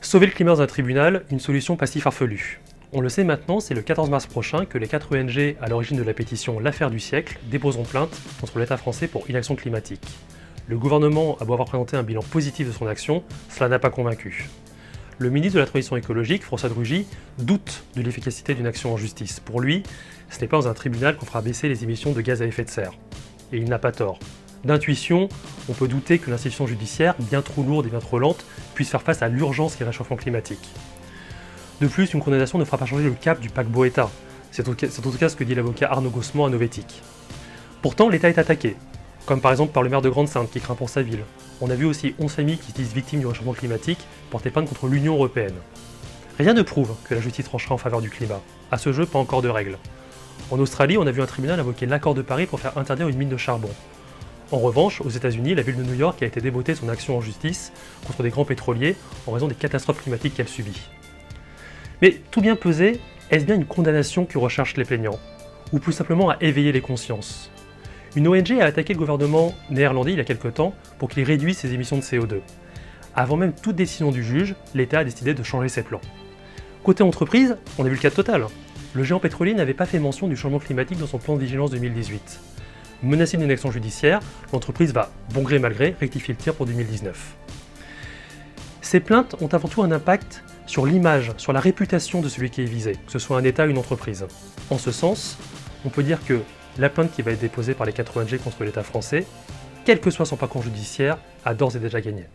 Sauver le climat dans un tribunal, une solution pas si farfelue. On le sait maintenant, c'est le 14 mars prochain que les 4 ONG à l'origine de la pétition L'affaire du siècle déposeront plainte contre l'État français pour inaction climatique. Le gouvernement a beau avoir présenté un bilan positif de son action, cela n'a pas convaincu. Le ministre de la Transition écologique, François de Rugy, doute de l'efficacité d'une action en justice. Pour lui, ce n'est pas dans un tribunal qu'on fera baisser les émissions de gaz à effet de serre. Et il n'a pas tort. D'intuition, on peut douter que l'institution judiciaire, bien trop lourde et bien trop lente, puisse faire face à l'urgence qu'est le réchauffement climatique. De plus, une condamnation ne fera pas changer le cap du paquebot État. C'est en tout cas ce que dit l'avocat Arnaud Gosselin à Novétique. Pourtant, l'État est attaqué, comme par exemple par le maire de Grande-Synthe qui craint pour sa ville. On a vu aussi 11 familles qui se disent victimes du réchauffement climatique porter plainte contre l'Union européenne. Rien ne prouve que la justice tranchera en faveur du climat. À ce jeu, pas encore de règles. En Australie, on a vu un tribunal invoquer l'accord de Paris pour faire interdire une mine de charbon. En revanche, aux États-Unis, la ville de New York a été débotée de son action en justice contre des grands pétroliers en raison des catastrophes climatiques qu'elle subit. Mais tout bien pesé, est-ce bien une condamnation que recherchent les plaignants? Ou plus simplement à éveiller les consciences? Une ONG a attaqué le gouvernement néerlandais il y a quelque temps pour qu'il réduise ses émissions de CO2. Avant même toute décision du juge, l'État a décidé de changer ses plans. Côté entreprise, on a vu le cas de Total. Le géant pétrolier n'avait pas fait mention du changement climatique dans son plan de vigilance 2018. Menacée d'une action judiciaire, l'entreprise va, bon gré mal gré, rectifier le tir pour 2019. Ces plaintes ont avant tout un impact sur l'image, sur la réputation de celui qui est visé, que ce soit un État ou une entreprise. En ce sens, on peut dire que la plainte qui va être déposée par les 4 ONG contre l'État français, quel que soit son parcours judiciaire, a d'ores et déjà gagné.